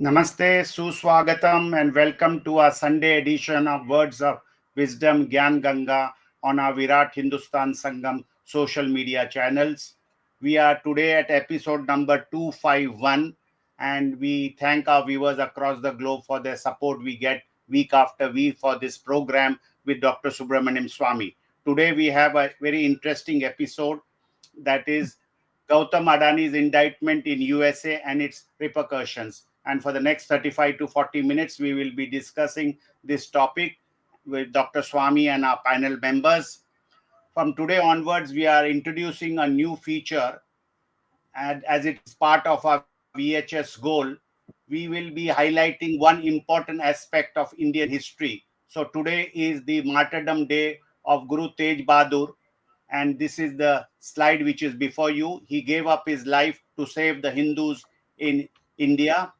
Namaste, Suswagatam, and welcome to our Sunday edition of Words of Wisdom Gyan Ganga on our Virat Hindustan Sangam social media channels. We are today at episode number 251, and we thank our viewers across the globe for their support we get week after week for this program with Dr. Subramanian Swamy. Today we have a very interesting episode, that is Gautam Adani's indictment in USA and its repercussions. And for the next 35 to 40 minutes, we will be discussing this topic with Dr. Swamy and our panel members. From today onwards, we are introducing a new feature, and as it's part of our VHS goal, we will be highlighting one important aspect of Indian history. So today is the martyrdom day of Guru Tej Bahadur, and this is the slide which is before you. He gave up his life to save the Hindus in India.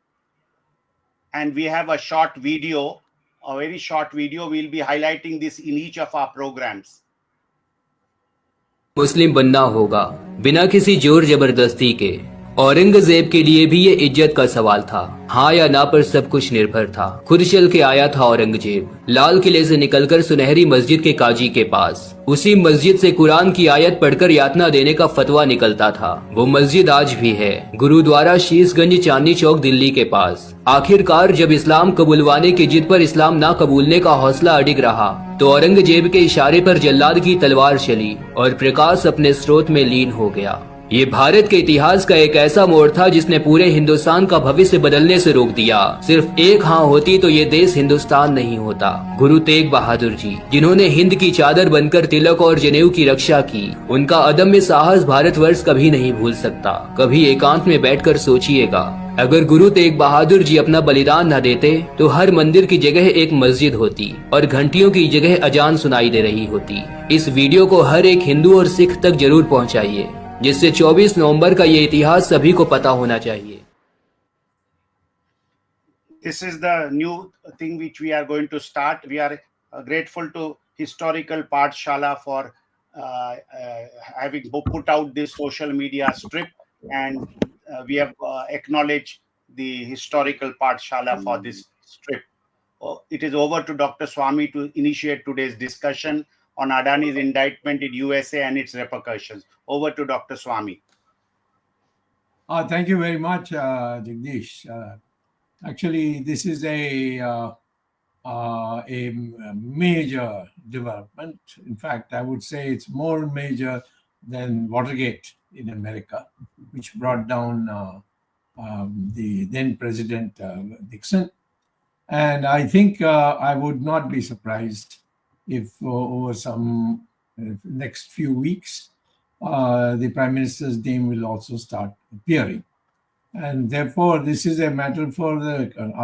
And we have a short video, a very short video. We'll be highlighting this in each of our programs. मुस्लिम बनना होगा बिना किसी जोर जबरदस्ती के। औरंगजेब के लिए भी ये इज्जत का सवाल था। हाँ या ना पर सब कुछ निर्भर था। खुद चल के आया था औरंगजेब, लाल किले से निकलकर सुनहरी मस्जिद के काजी के पास। उसी मस्जिद से कुरान की आयत पढ़कर यातना देने का फतवा निकलता था। वो मस्जिद आज भी है, गुरुद्वारा शीशगंज, चांदनी चौक, दिल्ली के पास। आखिरकार जब इस्लाम कबूलवाने की जिद पर इस्लाम ना कबूलने का हौसला अडिग रहा, तो औरंगजेब के इशारे पर जल्लाद की तलवार चली और प्रकाश अपने स्रोत में लीन हो गया। ये भारत के इतिहास का एक ऐसा मोड़ था जिसने पूरे हिंदुस्तान का भविष्य बदलने से रोक दिया। सिर्फ एक हाँ होती तो ये देश हिंदुस्तान नहीं होता। गुरु तेग बहादुर जी, जिन्होंने हिंद की चादर बनकर तिलक और जनेऊ की रक्षा की, उनका अदम्य साहस भारतवर्ष कभी नहीं भूल सकता। कभी एकांत में बैठकर सोचिएगा, अगर गुरु तेग बहादुर जी अपना बलिदान न देते तो हर मंदिर की जगह एक मस्जिद होती और घंटियों की जगह अजान सुनाई दे रही होती। इस वीडियो को हर एक हिंदू और सिख तक जरूर पहुंचाइए, जिससे 24 नवंबर का ये इतिहास सभी को पता होना चाहिए। This is the new thing which we are going to start. We are grateful to Historical Pathshala for having put out this social media strip, and we have acknowledged the Historical Pathshala for this strip. It is over to Dr. Swamy to initiate today's discussion on Adani's indictment in USA and its repercussions. Over to Dr. Swamy. Thank you very much, Jagdish. Actually, this is a major development. In fact, I would say it's more major than Watergate in America, which brought down the then President Nixon. And I think I would not be surprised if over some next few weeks, the Prime Minister's name will also start appearing. And therefore, this is a matter for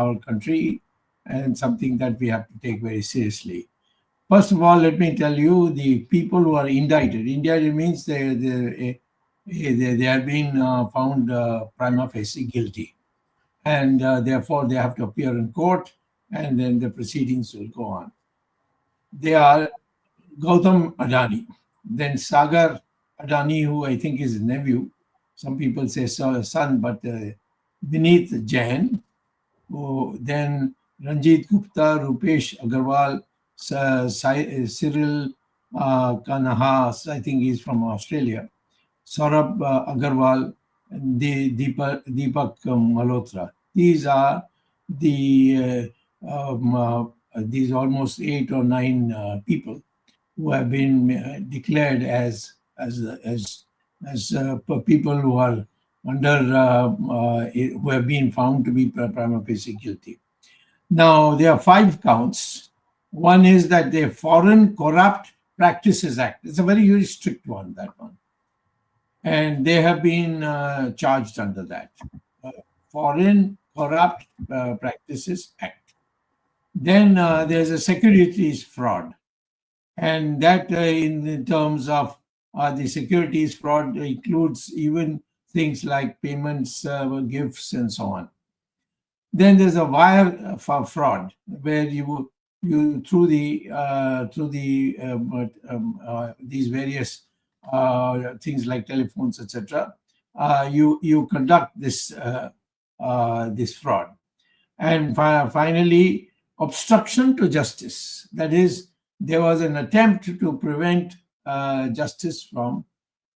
our country and something that we have to take very seriously. First of all, let me tell you, the people who are indicted means they have been found prima facie guilty. And therefore, they have to appear in court, and then the proceedings will go on. They are Gautam Adani, then Sagar Adani, who I think is his nephew. Some people say son, but Vineet Jain, then Ranjit Gupta, Rupesh Agarwal, Cyril Kanahas, I think he's from Australia, Saurabh Agarwal, and Deepak Malhotra. These are these almost 8 or 9 people who have been declared as people who are who have been found to be prima facie guilty. Now, there are 5 counts. One is that the Foreign Corrupt Practices Act. It's a very, very strict one, that one. And they have been charged under that. Foreign Corrupt Practices Act. Then there's a securities fraud. And that in terms of the securities fraud includes even things like payments, gifts, and so on. Then there's a wire fraud, where you through these various things like telephones, etc. You conduct this fraud. And finally, obstruction to justice. That is, there was an attempt to prevent justice from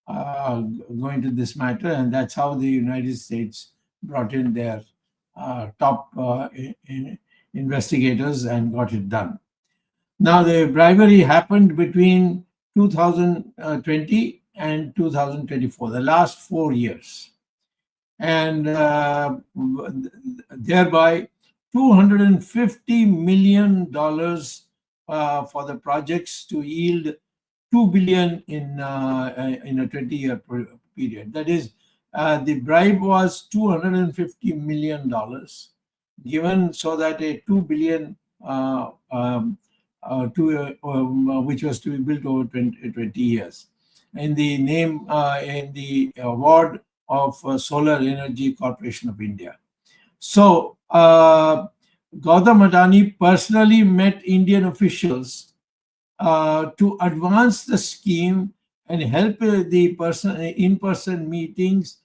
going to this matter, and that's how the United States brought in their top investigators and got it done. Now, the bribery happened between 2020 and 2024, the last 4 years. And thereby, $250 million for the projects to yield $2 billion in a 20-year period. That is, the bribe was $250 million given so that a $2 billion which was to be built over 20 years. In the name, in the award of Solar Energy Corporation of India. So, Gautam Adani personally met Indian officials to advance the scheme and help the in-person meetings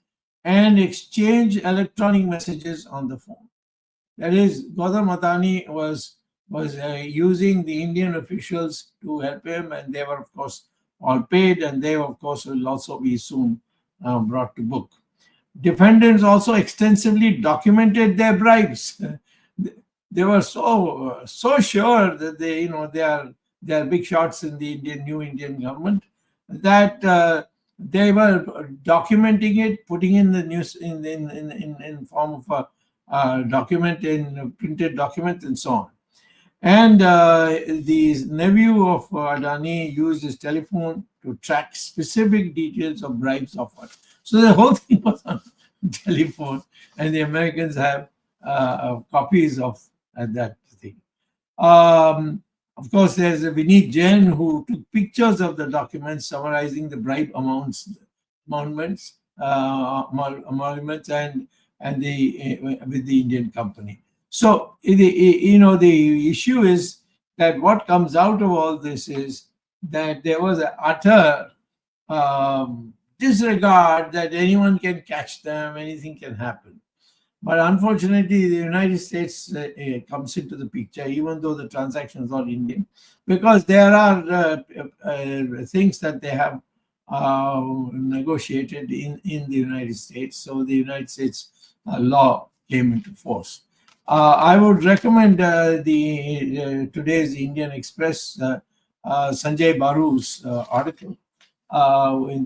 and exchange electronic messages on the phone. That is, Gautam Adani was using the Indian officials to help him, and they were, of course, all paid, and they, of course, will also be soon brought to book. Defendants also extensively documented their bribes. They were so sure that they are big shots in the new Indian government that they were documenting it, putting in the news in form of a document, in printed document, and so on. And the nephew of Adani used his telephone to track specific details of bribes offered. So the whole thing was on telephone, and the Americans have copies of that thing. Of course, there's a Vineet Jain who took pictures of the documents summarizing the bribe emoluments, and with the Indian company. So the issue is that what comes out of all this is that there was an utter disregard that anyone can catch them, anything can happen. But unfortunately, the United States comes into the picture, even though the transaction is not Indian, because there are things that they have negotiated in the United States. So the United States law came into force. I would recommend today's Indian Express, Sanjay Baru's article,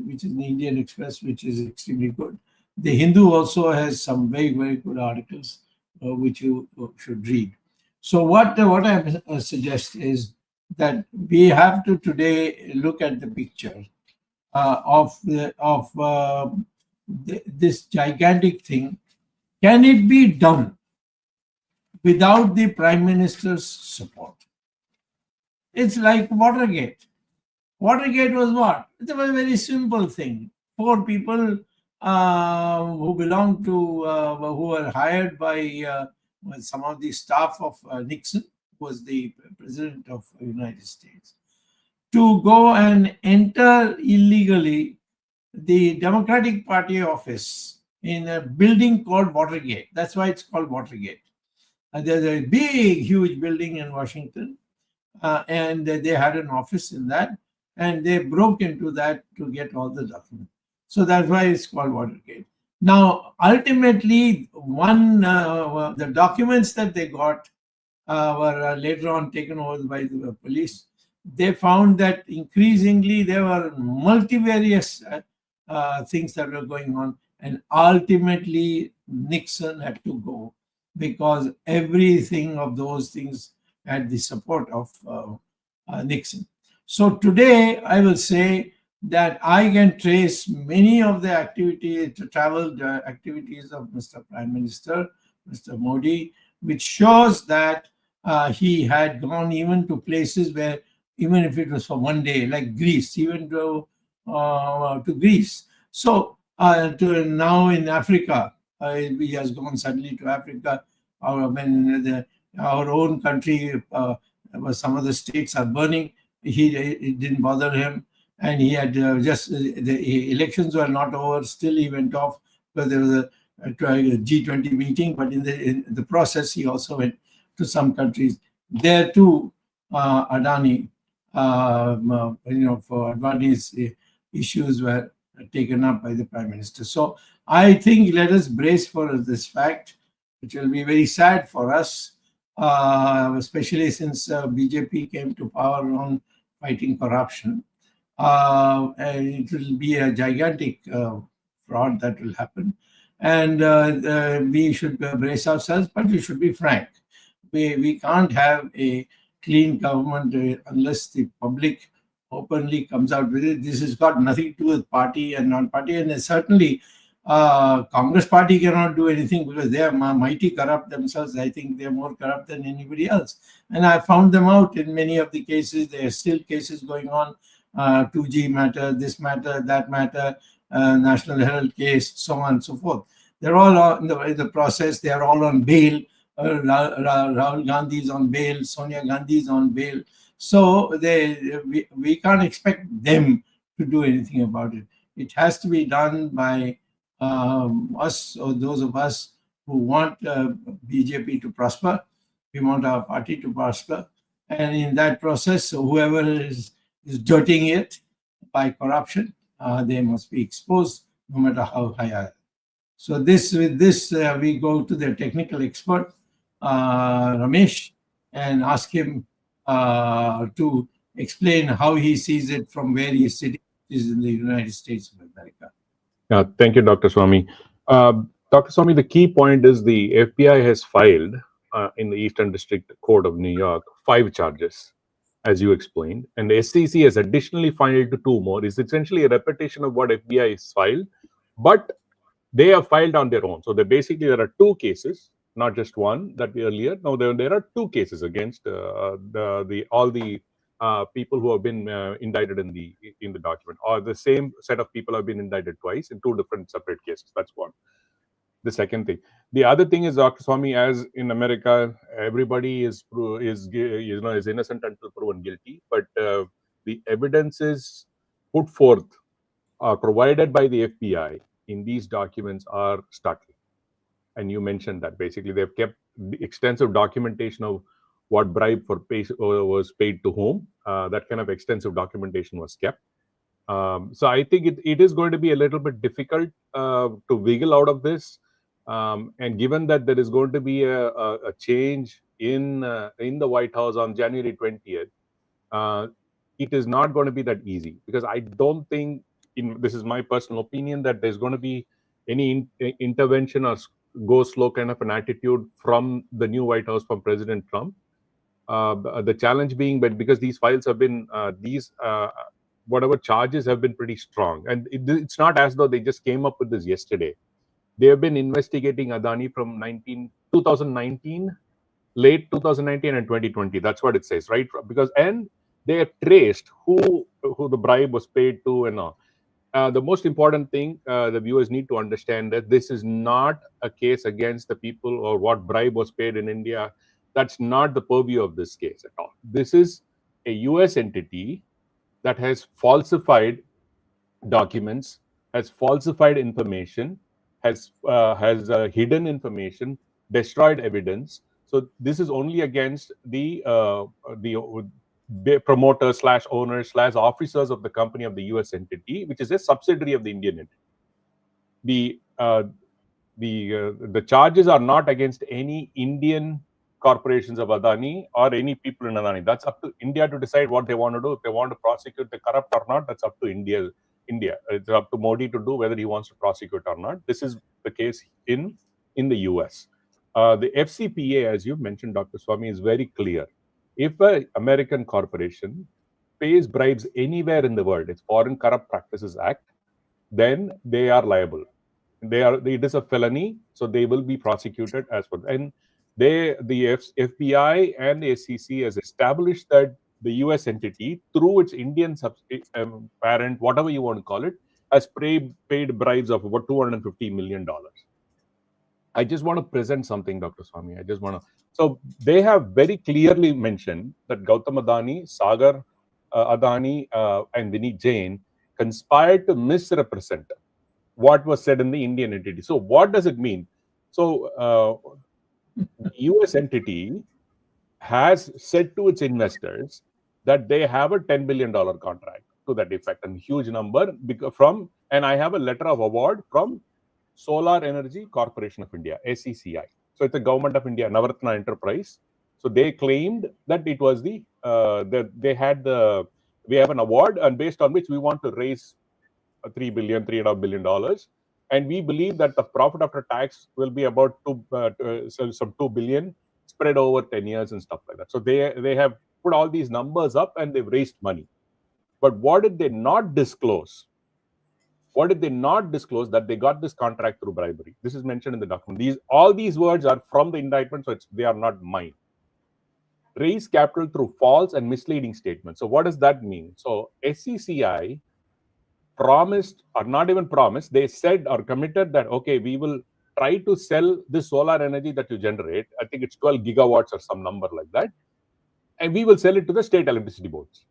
which is the Indian Express, which is extremely good. The Hindu also has some very, very good articles which you should read. So what I suggest is that we have to today look at the picture of this gigantic thing. Can it be done without the Prime Minister's support? It's like Watergate. Watergate was what? It was a very simple thing. 4 people who belonged to, who were hired by some of the staff of Nixon, who was the president of the United States, to go and enter illegally the Democratic Party office in a building called Watergate. That's why it's called Watergate. And there's a big, huge building in Washington, and they had an office in that, and they broke into that to get all the documents. So that's why it's called Watergate. Now, ultimately, the documents that they got were later on taken over by the police. They found that increasingly there were multivarious things that were going on, and ultimately Nixon had to go because everything of those things had the support of Nixon. So today, I will say that I can trace many of the travel activities of Mr. Prime Minister, Mr. Modi, which shows that he had gone even to places where, even if it was for one day, like Greece, even to Greece. So to now in Africa, he has gone suddenly to Africa. Our own country, some of the states are burning. It didn't bother him. And he had the elections were not over. Still, he went off because there was to a G20 meeting, but in the process, he also went to some countries. There too, Adani, for Adani's issues were taken up by the Prime Minister. So I think let us brace for this fact, which will be very sad for us, especially since BJP came to power on fighting corruption. And it will be a gigantic fraud that will happen. And we should brace ourselves, but we should be frank. We can't have a clean government unless the public openly comes out with it. This has got nothing to do with party and non-party, and certainly Congress party cannot do anything because they are mighty corrupt themselves. I think they are more corrupt than anybody else, and I found them out in many of the cases. There are still cases going on. 2G matter, this matter, that matter, National Herald case, so on and so forth. They're all in the process. They are all on bail. Rahul Gandhi is on bail. Sonia Gandhi is on bail. So we can't expect them to do anything about it. It has to be done by us, or those of us who want BJP to prosper. We want our party to prosper. And in that process, whoever is dirtying it by corruption, they must be exposed, no matter how high. So with this, we go to the technical expert, Ramesh, and ask him to explain how he sees it from where he is sitting, which is in the United States of America. Thank you, Dr. Swamy. Dr. Swamy, the key point is the FBI has filed in the Eastern District Court of New York 5 charges, as you explained, and the SEC has additionally filed 2 more. It's essentially a repetition of what FBI has filed, but they have filed on their own. So there are 2 cases, not just one that we earlier. Now there are 2 cases against all the people who have been indicted in the document, or the same set of people have been indicted twice in 2 different separate cases. That's one. The second thing. The other thing is, Dr. Swamy, as in America, everybody is innocent until proven guilty, but the evidences put forth provided by the FBI in these documents are startling. And you mentioned that basically they've kept the extensive documentation of what bribe was paid to whom. That kind of extensive documentation was kept. So I think it is going to be a little bit difficult to wiggle out of this. And given that there is going to be a change in the White House on January 20th, it is not going to be that easy, because I don't think, this is my personal opinion, that there's going to be any intervention or go slow kind of an attitude from the new White House, from President Trump. The challenge being, but because these files have been whatever charges have been pretty strong, and it's not as though they just came up with this yesterday. They have been investigating Adani from 2019, late 2019 and 2020. That's what it says, right? And they have traced who the bribe was paid to and all. The most important thing the viewers need to understand, that this is not a case against the people or what bribe was paid in India. That's not the purview of this case at all. This is a US entity that has falsified documents, has falsified information, has hidden information, destroyed evidence. So this is only against the promoters / owners / officers of the company of the US entity, which is a subsidiary of the Indian entity. The charges are not against any Indian corporations of Adani or any people in Adani. That's up to India to decide what they want to do. If they want to prosecute the corrupt or not, that's up to India. It's up to Modi to do whether he wants to prosecute or not. This is the case in the US. The FCPA, as you mentioned, Dr. Swamy, is very clear. If an American corporation pays bribes anywhere in the world, it's Foreign Corrupt Practices Act, then they are liable. It is a felony, so they will be prosecuted as well. And the FBI and the SEC has established that the US entity, through its Indian parent, whatever you want to call it, has paid bribes of about $250 million. I just want to present something, Dr. Swamy. So they have very clearly mentioned that Gautam Adani, Sagar Adani, and Vineet Jain conspired to misrepresent what was said in the Indian entity. So what does it mean? So the US entity has said to its investors that they have a $10 billion contract to that effect, and huge number from, and I have a letter of award from Solar Energy Corporation of India, SECI. So it's a government of India, Navaratna enterprise. So they claimed that it was we have an award, and based on which we want to raise $3.5 billion. And we believe that the profit after tax will be about some 2 billion spread over 10 years and stuff like that. So they have put all these numbers up and they've raised money. But what did they not disclose? What did they not disclose? That they got this contract through bribery. This is mentioned in the document. All these words are from the indictment, so they are not mine. Raise capital through false and misleading statements. So what does that mean? So SECI promised, or not even promised, they said or committed that, okay, we will try to sell this solar energy that you generate. I think it's 12 gigawatts or some number like that. And we will sell it to the state electricity boards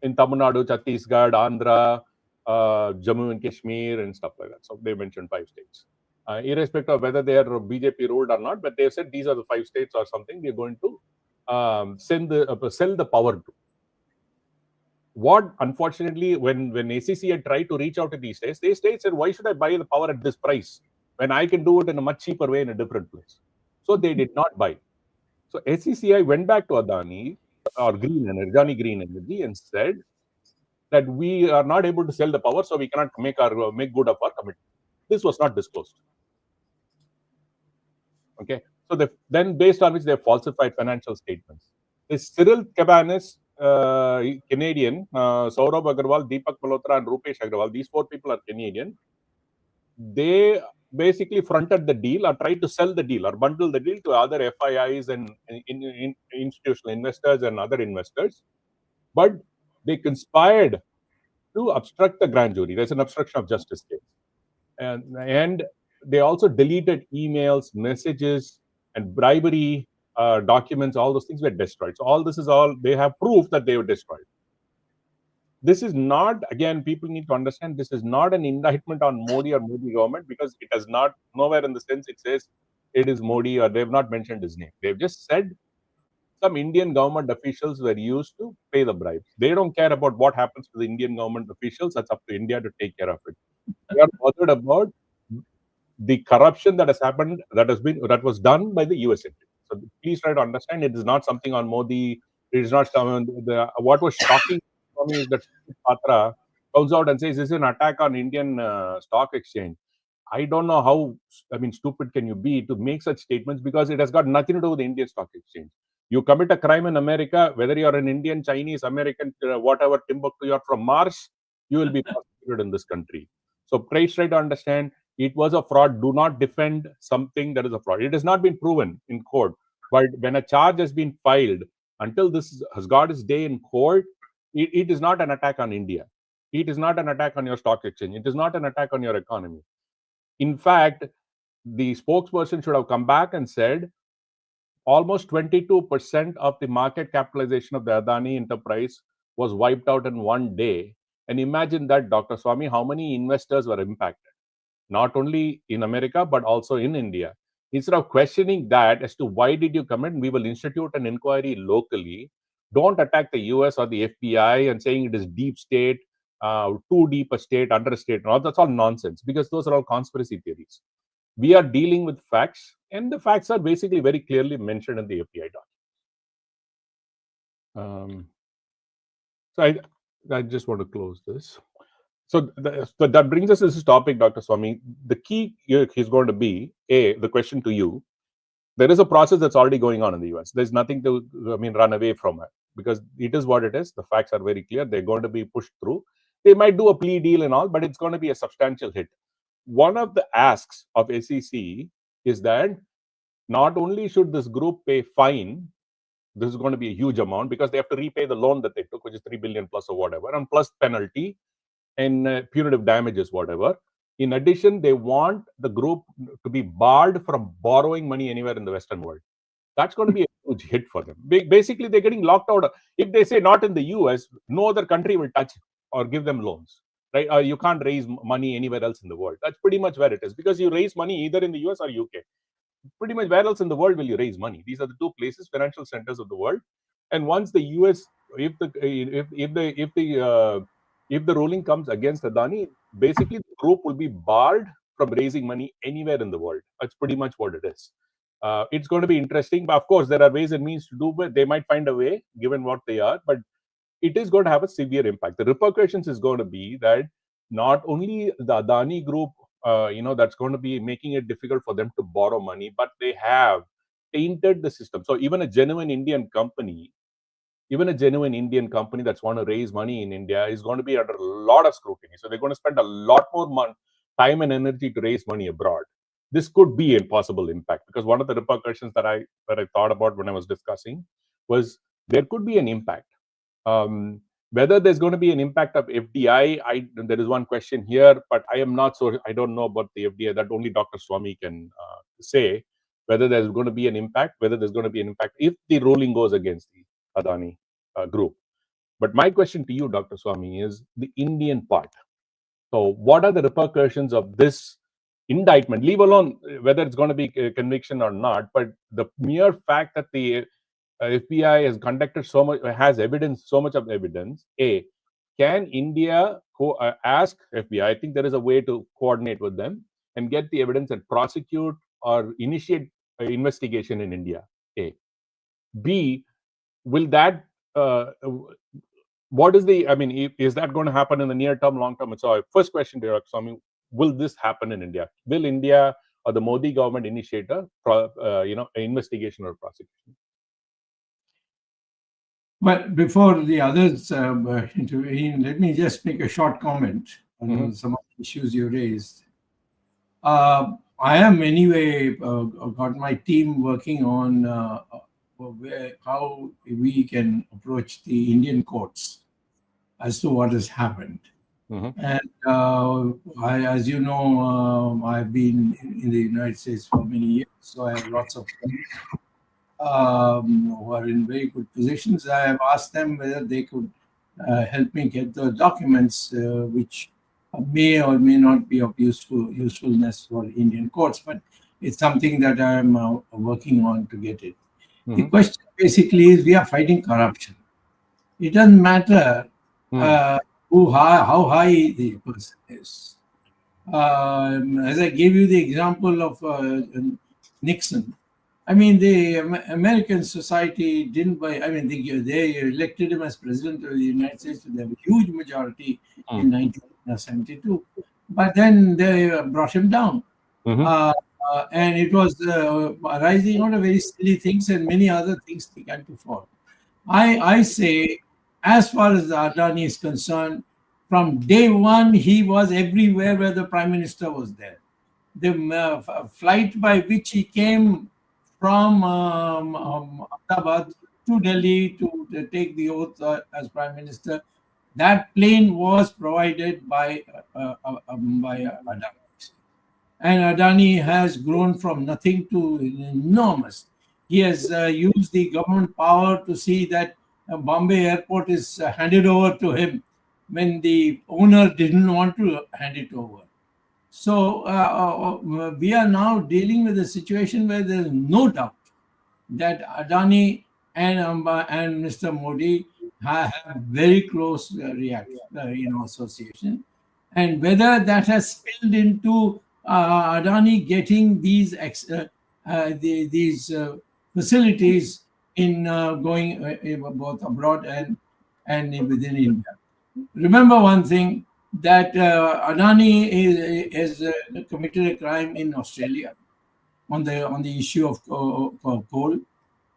in Tamil Nadu, Chhattisgarh, Andhra, Jammu and Kashmir, and stuff like that. So they mentioned 5 states. Irrespective of whether they are BJP ruled or not, but they said these are the 5 states or something we are going to sell the power to. What, unfortunately, when ACC had tried to reach out to these states, they said, why should I buy the power at this price when I can do it in a much cheaper way in a different place? So they did not buy. So SECI went back to Adani or Adani Green Energy and said that we are not able to sell the power, so we cannot make good of our commitment. This was not disclosed. Okay, so then based on which they have falsified financial statements. This Cyril Cabanis, Canadian, Saurabh Agarwal, Deepak Malhotra, and Rupesh Agarwal, these 4 people are Canadian. They basically fronted the deal or tried to sell the deal or bundle the deal to other FIIs and institutional investors and other investors. But they conspired to obstruct the grand jury. There's an obstruction of justice case. And they also deleted emails, messages, and bribery documents. All those things were destroyed. So all this is all, they have proof that they were destroyed. This is not, again, people need to understand, this is not an indictment on Modi or Modi government, because it does not, nowhere in the sense it says it is Modi, or they've not mentioned his name. They've just said some Indian government officials were used to pay the bribes. They don't care about what happens to the Indian government officials. That's up to India to take care of it. They are bothered about the corruption that has happened, that was done by the US entity. So please try to understand, it is not something on Modi. It is not what was shocking for me is that Patra comes out and says this is an attack on Indian stock exchange. I don't know how, stupid can you be to make such statements, because it has got nothing to do with the Indian stock exchange. You commit a crime in America, whether you're an Indian, Chinese, American, whatever, Timbuktu, you're from Mars, you will be prosecuted in this country. So please try to understand, it was a fraud. Do not defend something that is a fraud. It has not been proven in court. But when a charge has been filed, until this has got its day in court, it is not an attack on India. It is not an attack on your stock exchange. It is not an attack on your economy. In fact, the spokesperson should have come back and said almost 22% of the market capitalization of the Adani enterprise was wiped out in one day. And imagine that, Dr. Swamy, how many investors were impacted, not only in America, but also in India. Instead of questioning that as to why did you commit, we will institute an inquiry locally. Don't attack the US or the FBI and saying it is deep state, too deep a state, under a state. No, that's all nonsense, because those are all conspiracy theories. We are dealing with facts, and the facts are basically very clearly mentioned in the FBI document. So I just want to close this. So that brings us to this topic, Dr. Swamy. The key here is going to be, the question to you. There is a process that's already going on in the US. There's nothing to, run away from it, because it is what it is. The facts are very clear. They're going to be pushed through. They might do a plea deal and all, but it's going to be a substantial hit. One of the asks of SEC is that not only should this group pay fine, this is going to be a huge amount, because they have to repay the loan that they took, which is 3 billion plus or whatever, and plus penalty and punitive damages, whatever. In addition, they want the group to be barred from borrowing money anywhere in the Western world. That's going to be a huge hit for them. Basically, they're getting locked out. If they say not in the US, no other country will touch or give them loans. right? You can't raise money anywhere else in the world. That's pretty much where it is, because you raise money either in the US or UK. Pretty much where else in the world will you raise money? These are the two places, financial centers of the world. And once the US, if the ruling comes against Adani, basically the group will be barred from raising money anywhere in the world. That's pretty much what it is. It's going to be interesting, but of course there are ways and means to do, but they might find a way given what they are. But it is going to have a severe impact. The repercussions is going to be that not only the Adani group, that's going to be making it difficult for them to borrow money, but they have tainted the system. So even a genuine Indian company that's want to raise money in India is going to be under a lot of scrutiny. So they're going to spend a lot more time and energy to raise money abroad. This could be a possible impact, because one of the repercussions that I thought about when I was discussing was there could be an impact. Whether there's going to be an impact of FDI, there is one question here, but I am not so. I don't know about the FDI. That only Dr. Swamy can say whether there's going to be an impact. Whether there's going to be an impact if the ruling goes against the Adani group. But my question to you, Dr. Swamy, is the Indian part. So, what are the repercussions of this indictment? Leave alone whether it's going to be a conviction or not, but the mere fact that the FBI has conducted so much, has evidence, so much of evidence. Can India ask FBI? I think there is a way to coordinate with them and get the evidence and prosecute or initiate an investigation in India. B, will that? What is the? I mean, is that going to happen in the near term, long term? So, first question, Dr. Swamy, will this happen in India? Will India or the Modi government initiate an investigation or prosecution? But before the others intervene, let me just make a short comment on some of the issues you raised. I am anyway got my team working on how we can approach the Indian courts as to what has happened. And as you know, I've been in the United States for many years, so I have lots of friends who are in very good positions. I have asked them whether they could help me get the documents which may or may not be of usefulness for Indian courts, but it's something that I am working on to get it. The question basically is, we are fighting corruption. It doesn't matter how high the person is. As I gave you the example of Nixon, I mean, the American society didn't buy. I mean, they elected him as president of the United States with a huge majority in 1972, but then they brought him down. And it was arising out of very silly things, and many other things began to fall. I say, as far as Adani is concerned, from day one, he was everywhere where the Prime Minister was there. The flight by which he came from Ahmedabad to Delhi to take the oath as Prime Minister, that plane was provided by Adani. And Adani has grown from nothing to enormous. He has used the government power to see that Bombay airport is handed over to him when the owner didn't want to hand it over. So we are now dealing with a situation where there is no doubt that Adani and Mr. Modi have very close association, and whether that has spilled into Adani getting these facilities in going both abroad and within India. Remember one thing, that Adani has committed a crime in Australia on the issue of coal,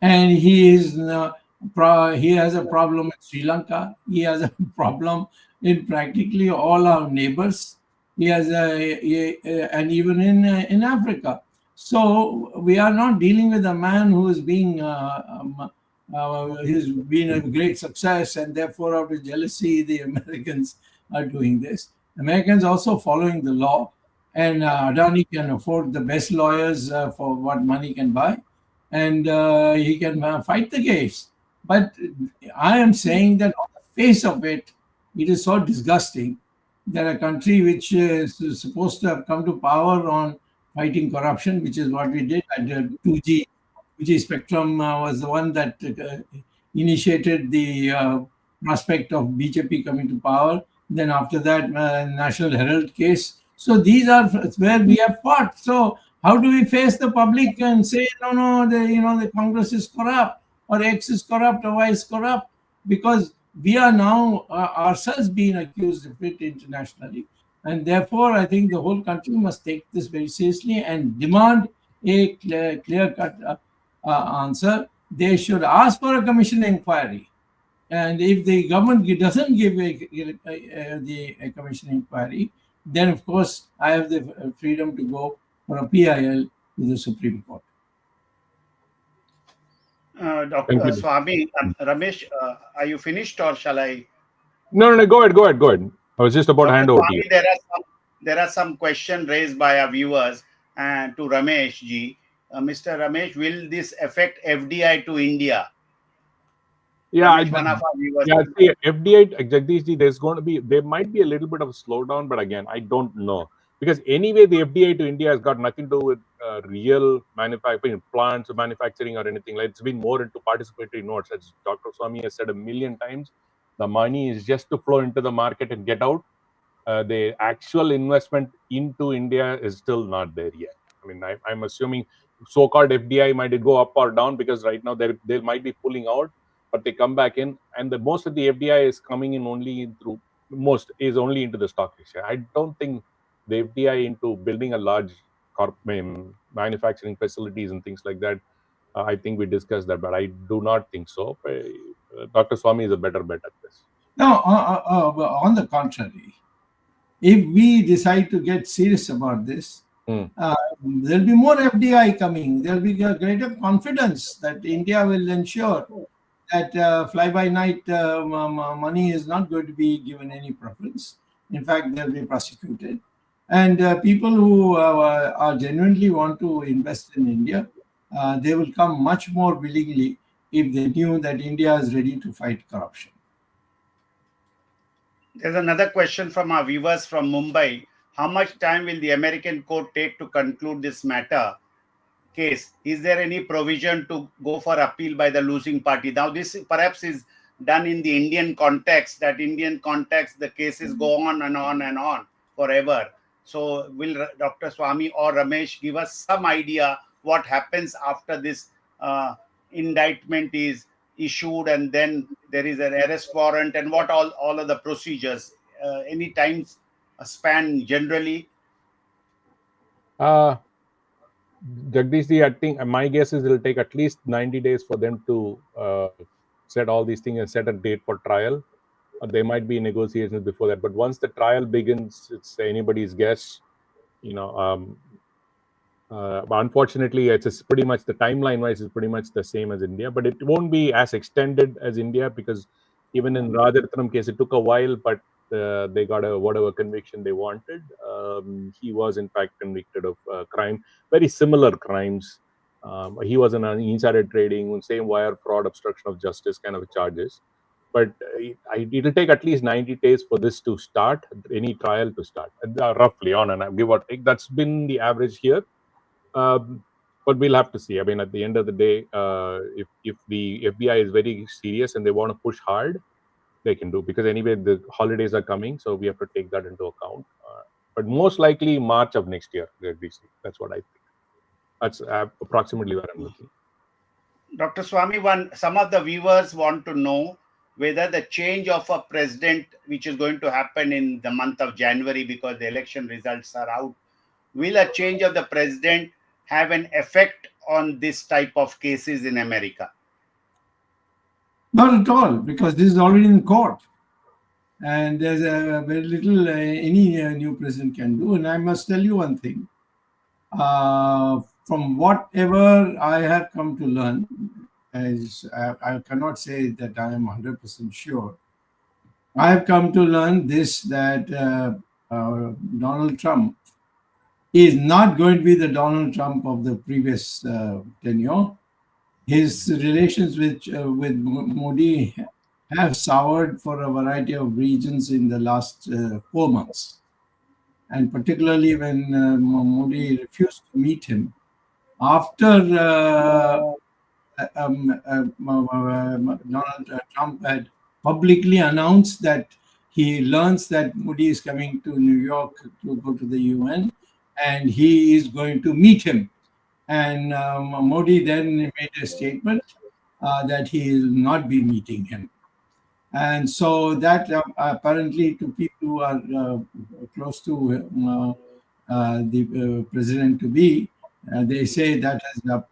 and he has a problem in Sri Lanka. He has a problem in practically all our neighbors. He has and even in Africa. So we are not dealing with a man who is being he's been a great success, and therefore out of jealousy the Americans are doing this. Americans also following the law, and Adani can afford the best lawyers for what money can buy, and he can fight the case. But I am saying that on the face of it, it is so disgusting They're a country which is supposed to have come to power on fighting corruption, which is what we did. And 2G spectrum was the one that initiated the prospect of BJP coming to power. Then after that, National Herald case. So these are where we have fought. So how do we face the public and say, no, the Congress is corrupt, or X is corrupt, or Y is corrupt? Because we are now ourselves being accused of it internationally. And therefore, I think the whole country must take this very seriously and demand a clear-cut answer. They should ask for a commission inquiry. And if the government doesn't give a commission inquiry, then of course I have the freedom to go for a PIL to the Supreme Court. Dr. Thank you. Swamy, Ramesh, are you finished or shall I? No, go ahead. I was just about to Dr. hand over to you. Swamy, there are some questions raised by our viewers and to Ramesh ji. Mr. Ramesh, will this affect FDI to India? Yeah, Ramesh, one of our viewers. see, FDI, Jagdish ji, there might be a little bit of a slowdown, but again, I don't know. Because anyway, the FDI to India has got nothing to do with real manufacturing, plants or manufacturing or anything. Like, it's been more into participatory notes. As Dr. Swamy has said a million times, the money is just to flow into the market and get out. The actual investment into India is still not there yet. I mean, I'm assuming so-called FDI might go up or down because right now they might be pulling out, but they come back in, and most of the FDI is coming in only into the stock exchange. I don't think the FDI into building a large manufacturing facilities and things like that. I think we discussed that, but I do not think so. Dr. Swamy is a better bet at this. No, on the contrary, if we decide to get serious about this, there'll be more FDI coming. There'll be a greater confidence that India will ensure that fly-by-night money is not going to be given any preference. In fact, they'll be prosecuted. And people who are genuinely want to invest in India, they will come much more willingly if they knew that India is ready to fight corruption. There's another question from our viewers from Mumbai. How much time will the American court take to conclude this case? Is there any provision to go for appeal by the losing party? Now, this perhaps is done in the Indian context. The cases go on and on and on forever. So will Dr. Swamy or Ramesh give us some idea what happens after this indictment is issued and then there is an arrest warrant and what all of the procedures, any time span generally? Jagdish, I think my guess is it'll take at least 90 days for them to set all these things and set a date for trial. There might be negotiations before that, but once the trial begins, it's anybody's guess. Unfortunately, it's pretty much the timeline-wise is pretty much the same as India, but it won't be as extended as India because even in Rajaratnam case, it took a while, but they got whatever conviction they wanted. He was in fact convicted of crime, very similar crimes. He was in insider trading, same wire fraud, obstruction of justice kind of charges. But it'll take at least 90 days for this to start, any trial to start, roughly on and give or take. That's been the average here. But we'll have to see. I mean, at the end of the day, if the FBI is very serious and they want to push hard, they can do, because anyway the holidays are coming, so we have to take that into account. But most likely March of next year. That's what I think. That's approximately where I'm looking. Dr. Swamy, some of the viewers want to know whether the change of a president, which is going to happen in the month of January because the election results are out, will a change of the president have an effect on this type of cases in America? Not at all, because this is already in court. And there's very little any new president can do. And I must tell you one thing. From whatever I have come to learn, as I cannot say that I am 100% sure. I have come to learn this, that Donald Trump is not going to be the Donald Trump of the previous tenure. His relations with Modi have soured for a variety of reasons in the last 4 months. And particularly when Modi refused to meet him after Donald Trump had publicly announced that he learns that Modi is coming to New York to go to the UN, and he is going to meet him. And Modi then made a statement that he will not be meeting him. And so that apparently to people who are close to the president-to-be, they say that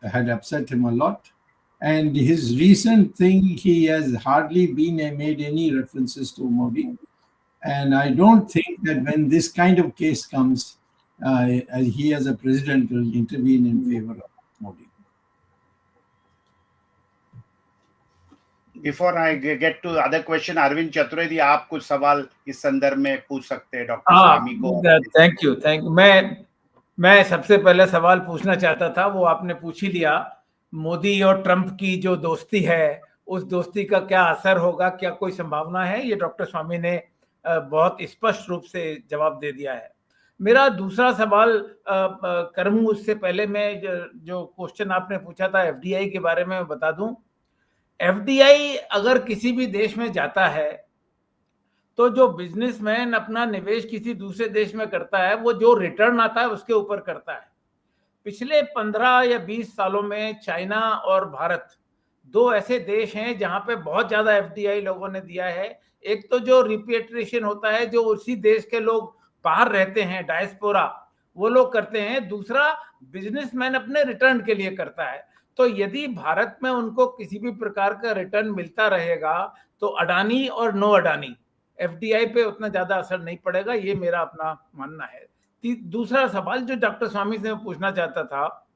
had upset him a lot. And his recent thing, he has hardly made any references to Modi. And I don't think that when this kind of case comes, he as a president will intervene in favor of Modi. Before I get to the other question, Arvind Chaturvedi, आप कुछ सवाल इस संदर्भ में पूछ सकते हैं doctor स्वामी को। Thank you. मैं सबसे पहले सवाल पूछना चाहता था, वो आपने पूछ ही लिया। मोदी और ट्रंप की जो दोस्ती है, उस दोस्ती का क्या असर होगा, क्या कोई संभावना है? ये डॉक्टर स्वामी ने बहुत स्पष्ट रूप से जवाब दे दिया है। मेरा दूसरा सवाल करूं उससे पहले मैं जो क्वेश्चन आपने पूछा था एफडीआई के बारे में बता दूं। एफडीआई अगर किसी भी देश में जाता है तो जो बिजनेसमैन अपना निवेश किसी दूसरे देश में करता है, वो जो रिटर्न आता है उसके ऊपर करता है। पिछले 15 या 20 सालों में चाइना और भारत दो ऐसे देश हैं जहां पे बहुत ज्यादा एफडीआई लोगों ने दिया है। एक तो जो रिपेट्रिएशन होता है, जो उसी देश के लोग बाहर रहते हैं, डायस्पोरा, वो लोग करते हैं। दूसरा, बिजनेसमैन अपने रिटर्न के लिए करता है। तो यदि भारत में उनको किसी भी प्रकार का रिटर्न मिलता रहेगा तो अडानी और नो अडानी एफडीआई पे उतना ज्यादा असर नहीं पड़ेगा, ये मेरा अपना मानना है। दूसरा सवाल जो डॉक्टर स्वामी से मैं पूछना चाहता था,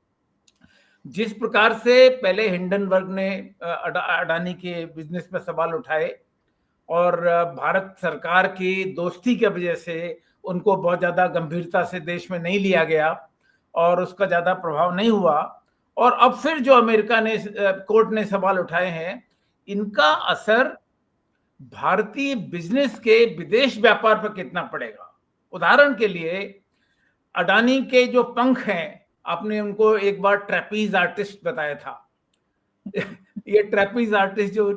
जिस प्रकार से पहले हिंडनबर्ग ने अडानी के बिजनेस में सवाल उठाए और भारत सरकार की दोस्ती की वजह से उनको बहुत ज्यादा गंभीरता से देश में नहीं लिया गया और उसका ज्यादा प्रभाव नहीं हुआ, और अब फिर जो अमेरिका ने कोर्ट ने सवाल उठाए हैं, इनका असर भारतीय बिजनेस के विदेश व्यापार पर कितना पड़ेगा? उदाहरण के लिए अडानी के जो पंख हैं, आपने उनको एक बार ट्रैपीज आर्टिस्ट बताया था। ये ट्रैपीज आर्टिस्ट जो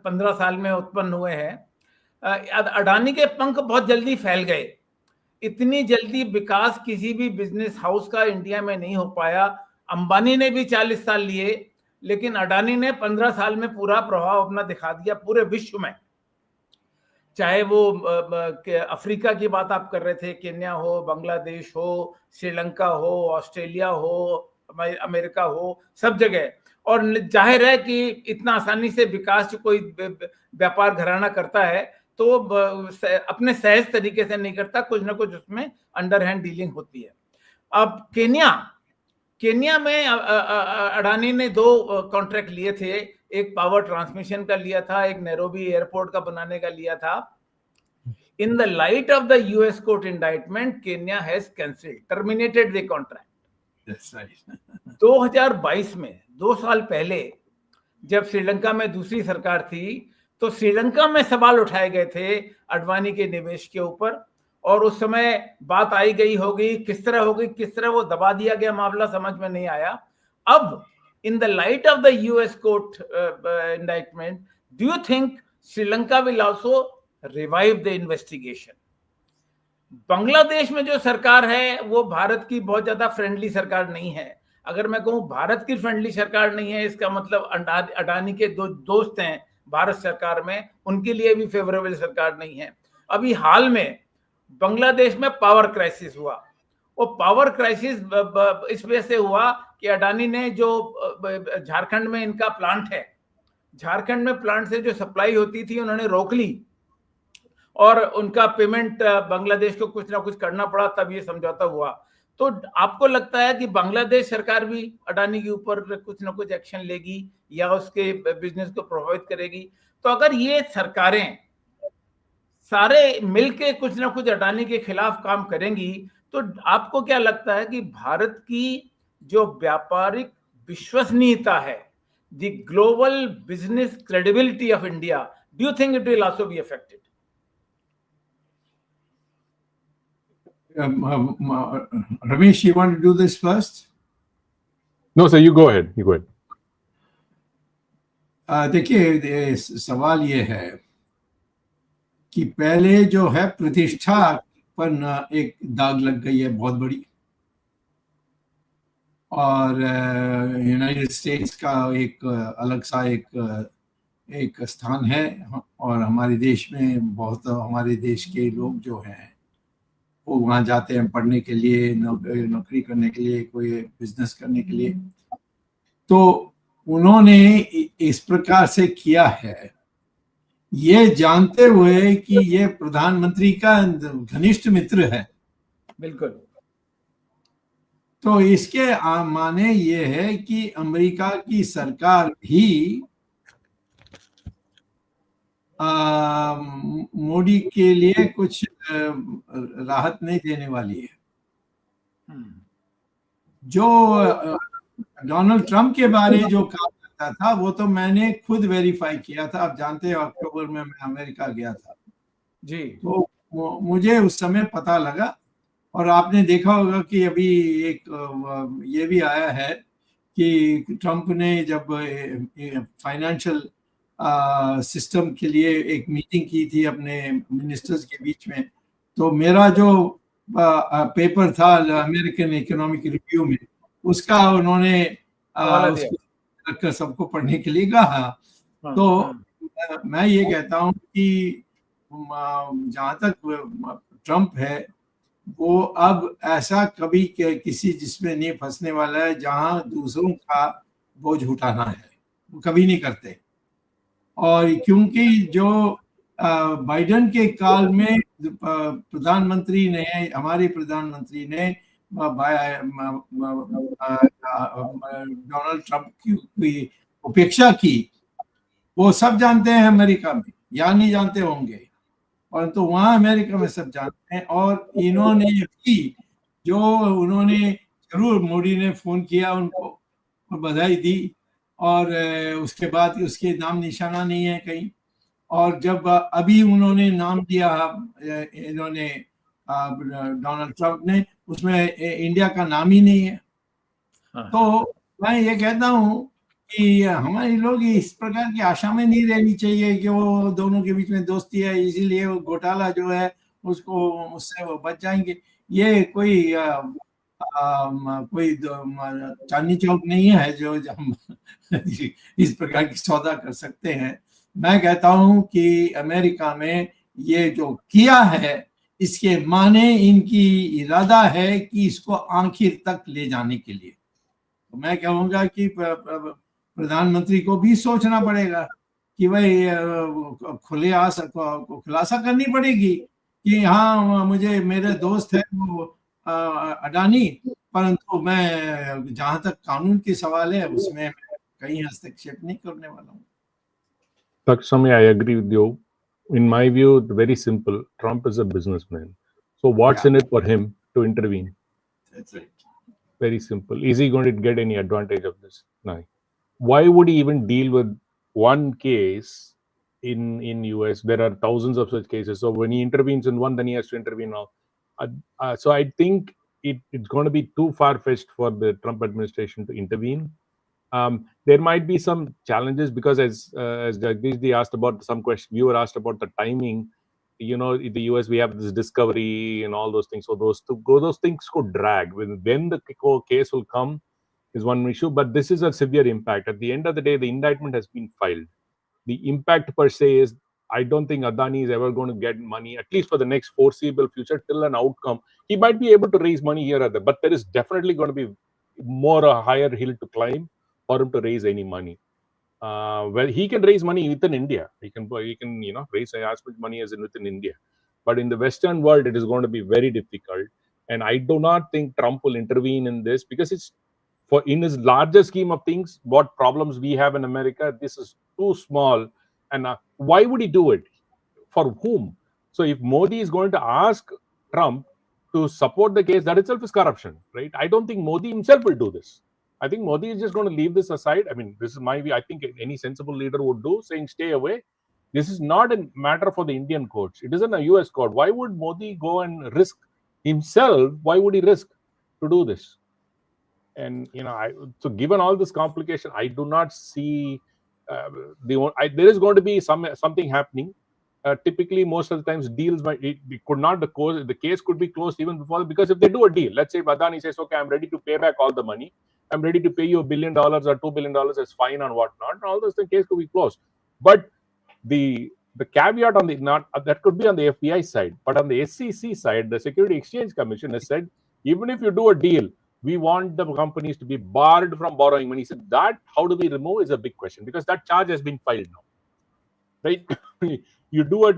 15 साल में उत्पन्न हुए हैं, अडानी के पंख बहुत जल्दी फैल गए। इतनी जल्दी विकास किसी भी बिजनेस हाउस का इंडिया में नहीं हो पाया। अंबानी ने भी 40 साल लिए, लेकिन अडानी ने 15 साल में पूरा प्रभाव अपना दिखा दिया पूरे विश्व में। चाहे वो अफ्रीका की बात आप कर रहे थे, केन्या हो, बांग्लादेश हो, श्रीलंका हो, ऑस्ट्रेलिया हो, अमेरिका हो, सब जगह। और जाहिर है कि इतना आसानी से विकास कोई व्यापार घराना करता है तो अपने सहज तरीके से नहीं करता, कुछ ना कुछ उसमें अंडरहैंड डीलिंग होती है। अब केन्या में अडानी ने 2 कॉन्ट्रैक्ट लिए थे, एक पावर ट्रांसमिशन का लिया था, एक नैरोबी एयरपोर्ट का बनाने का लिया था। In the light of the US court indictment, Kenya has cancelled, terminated the contract. 2022 में, 2 साल पहले, जब श्रीलंका में दूसरी सरकार थी, तो श्रीलंका में सवाल उठाए गए थे अडवाणी के निवेश के ऊपर, और उस समय बात आई गई होगी, किस तरह वो दबा दिया गया, मामला समझ में नहीं आया। अब in the light of the US court indictment, do you think Sri Lanka will also revive the investigation? Bangladesh में जो सरकार है वो भारत की बहुत ज्यादा फ्रेंडली सरकार नहीं है। अगर मैं कहूं भारत की फ्रेंडली सरकार नहीं है, इसका मतलब अडानी के दोस्त हैं भारत सरकार में, उनके लिए भी फेवरेबल सरकार नहीं है। अभी हाल में बांग्लादेश में पावर क्राइसिस हुआ। वो पावर क्राइसिस इस वजह से हुआ कि अडानी ने जो झारखंड में इनका प्लांट है, झारखंड में प्लांट से जो सप्लाई होती थी उन्होंने रोक ली और उनका पेमेंट बांग्लादेश को कुछ ना कुछ करना पड़ा, तब ये समझौता हुआ। तो आपको लगता है कि बांग्लादेश सरकार भी अडानी के ऊपर कुछ ना कुछ एक्शन लेगी या उसके बिजनेस को प्रभावित करेगी? तो अगर ये सरकारें सारे मिलके कुछ ना कुछ अडानी के खिलाफ काम करेंगी, तो आपको क्या लगता है कि भारत की जो व्यापारिक विश्वसनीयता है, the global business credibility of India Do you think it will also be affected? Ramesh, you want to do this first? No, sir, you go ahead. You go ahead. देखिए, सवाल ये है कि पहले जो है प्रतिष्ठा पर न एक दाग लग गई है बहुत बड़ी, और यूनाइटेड स्टेट्स का एक अलग सा एक स्थान है, और हमारे देश में बहुत हमारे देश के लोग जो हैं वो वहाँ जाते हैं पढ़ने के लिए, नौकरी करने के लिए, कोई बिजनेस करने के लिए। तो उन्होंने इस प्रकार से किया है ये जानते हुए कि ये प्रधानमंत्री का घनिष्ठ मित्र है। बिल्कुल। तो इसके माने ये है कि अमेरिका की सरकार भी मोदी के लिए कुछ राहत नहीं देने वाली है। जो डोनाल्ड ट्रंप के बारे जो कहा जाता था वो तो मैंने खुद वेरीफाई किया था। आप जानते हैं अक्टूबर में मैं अमेरिका गया था जी। तो मुझे उस समय पता लगा, और आपने देखा होगा कि अभी एक ये भी आया है कि ट्रंप ने जब फाइनेंशियल सिस्टम के लिए एक मीटिंग की थी अपने मिनिस्टर्स के बीच में, तो मेरा जो पेपर था अमेरिकन इकोनॉमिक रिव्यू में उसका उन्होंने उसको सबको पढ़ने के लिए कहा। तो मैं ये कहता हूँ कि जहाँ तक ट्रंप है वो अब ऐसा कभी किसी जिसमें नहीं फंसने वाला है जहां दूसरों का बोझ उठाना है, वो कभी नहीं करते। और क्योंकि जो बाइडेन के काल में प्रधानमंत्री ने, हमारे प्रधानमंत्री ने डोनाल्ड ट्रंप की उपेक्षा की, वो सब जानते हैं अमेरिका में, या नहीं जानते होंगे, परंतु वहाँ अमेरिका में सब जानते हैं। और इन्होंने भी जो उन्होंने जरूर मोदी ने फोन किया उनको और बधाई दी, और उसके बाद उसके नाम निशाना नहीं है कहीं। और जब अभी उन्होंने नाम दिया इन्होंने डोनाल्ड ट्रंप ने, उसमें इंडिया का नाम ही नहीं है। तो मैं ये कहता हूँ कि हमारे लोग इस प्रकार की आशा में नहीं रहनी चाहिए कि वो दोनों के बीच में दोस्ती है इसीलिए वो घोटाला जो है उसको उससे वो बच जाएंगे। ये कोई चांदनी चौक नहीं है जो हम इस प्रकार की सौदा कर सकते हैं। मैं कहता हूं कि अमेरिका में ये जो किया है इसके माने इनकी इरादा है कि इसको आखिर तक ले जाने के लिए। तो मैं कहूँगा कि प्रधानमंत्री को भी सोचना पड़ेगा कि भाई खुलासा करनी पड़ेगी कि हाँ मुझे मेरे दोस्त है वो अडानी, परंतु मैं जहां तक कानून के सवाल है उसमें कहीं हस्तक्षेप नहीं करने वाला हूँ। Dr. Swamy, I agree with you. In my view, it's very simple. Trump is a businessman. So what's in it for him to intervene? That's right. Very simple. Is he going to get any advantage of this? No. Why would he even deal with one case in US? There are thousands of such cases. So when he intervenes in one, then he has to intervene now. So I think it's going to be too far-fetched for the Trump administration to intervene. There might be some challenges because as Jagdish asked about some question, viewer asked about the timing. You know, in the US we have this discovery and all those things. So those things could drag. When the case will come is one issue, but this is a severe impact. At the end of the day, the indictment has been filed. The impact per se is, I don't think Adani is ever going to get money, at least for the next foreseeable future, till an outcome. He might be able to raise money here or there, but there is definitely going to be a higher hill to climb for him to raise any money. Well, he can raise money within India. He can raise as much money as within India. But in the Western world, it is going to be very difficult. And I do not think Trump will intervene in this because it's in his larger scheme of things, what problems we have in America, this is too small. And why would he do it? For whom? So if Modi is going to ask Trump to support the case, that itself is corruption, right? I don't think Modi himself will do this. I think Modi is just going to leave this aside. I mean, this is my view. I think any sensible leader would do, saying stay away. This is not a matter for the Indian courts. It isn't a US court. Why would Modi go and risk himself? Why would he risk to do this? And so given all this complication, I do not see there is going to be something happening. Typically, most of the times, deals the case could be closed even before, because if they do a deal, let's say Adani says, okay, I'm ready to pay back all the money, I'm ready to pay you $1 billion or $2 billion as fine and whatnot, all those, the case could be closed. But the caveat on that could be on the FBI side, but on the SEC side, the Security Exchange Commission has said, even if you do a deal, we want the companies to be barred from borrowing money. So that, how do we remove, is a big question, because that charge has been filed now, right? You do a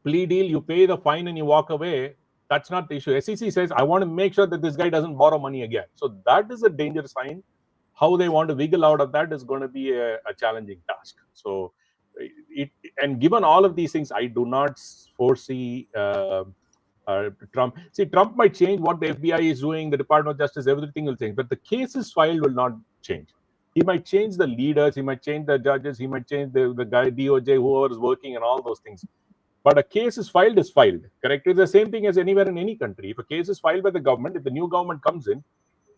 plea deal, you pay the fine and you walk away. That's not the issue. SEC says, I want to make sure that this guy doesn't borrow money again. So that is a danger sign. How they want to wiggle out of that is going to be a challenging task. So, and given all of these things, I do not foresee Trump. See, Trump might change what the FBI is doing, the Department of Justice, everything will change, but the cases filed will not change. He might change the leaders, he might change the judges, he might change the guy, DOJ, whoever is working, and all those things. But a case is filed, correct? It's the same thing as anywhere in any country. If a case is filed by the government, if the new government comes in,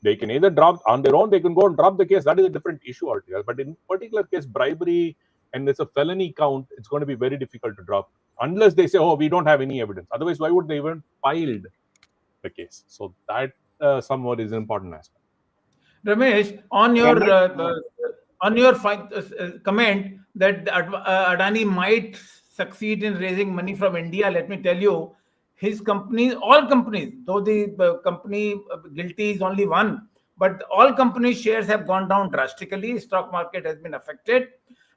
they can either drop on their own, they can go and drop the case. That is a different issue altogether. But in particular case, bribery, and it's a felony count, it's going to be very difficult to drop, unless they say, oh, we don't have any evidence. Otherwise, why would they even filed the case? So that somewhat is an important aspect. Ramesh, on your comment that Adani might succeed in raising money from India, let me tell you, his companies, all companies, though the company guilty is only one, but all companies' shares have gone down drastically. Stock market has been affected,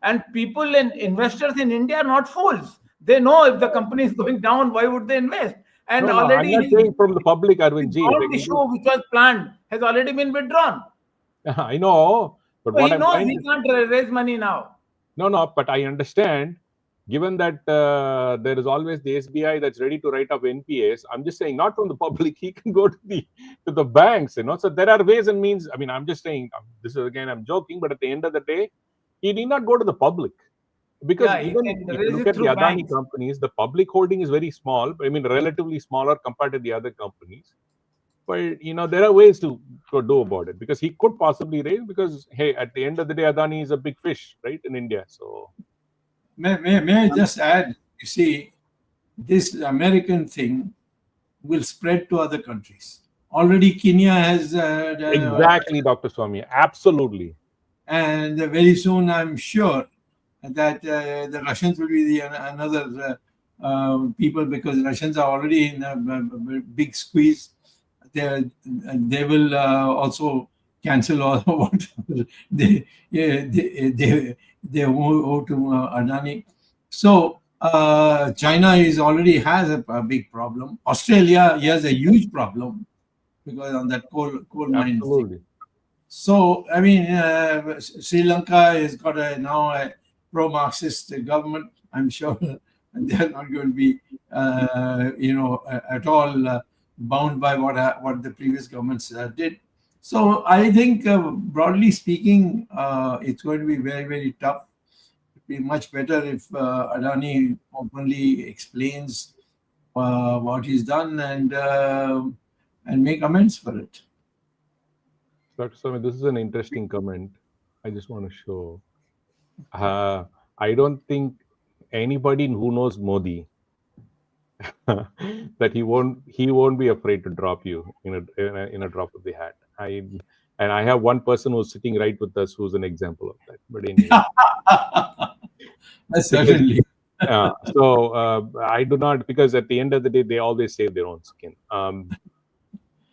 and people and investors in India are not fools. They know if the company is going down, why would they invest? And already, I'm not saying from the public, Arvind ji. All the show which was planned has already been withdrawn. I know, but So what he knows he can't raise money now. No, but I understand. Given that there is always the SBI that's ready to write off NPAs, I'm just saying, not from the public. He can go to the banks, So there are ways and means. I mean, I'm just saying, this is again, I'm joking, but at the end of the day, he need not go to the public, because even if you look at the Adani companies, the public holding is very small. I mean, relatively smaller compared to the other companies. But there are ways to do about it, because he could possibly raise, because hey, at the end of the day, Adani is a big fish, right, in India. So may I just add, you see, this American thing will spread to other countries. Already Kenya has exactly, Dr. Swamy, absolutely. And very soon, I'm sure that the Russians will be another people, because Russians are already in a big squeeze. They will also cancel all what they owe to Adani. So China already has a big problem. Australia has a huge problem because on that coal mine thing. So I mean, Sri Lanka has got now a pro-Marxist government. I'm sure they're not going to be at all bound by what the previous governments did. So I think, broadly speaking, it's going to be very, very tough. It'd be much better if Adani openly explains what he's done and make amends for it. Dr. Swamy, this is an interesting comment. I just want to show. I don't think anybody who knows Modi that he won't be afraid to drop you in a drop of the hat. I have one person who's sitting right with us who's an example of that. But anyway, certainly. So I do not, because at the end of the day, they always save their own skin.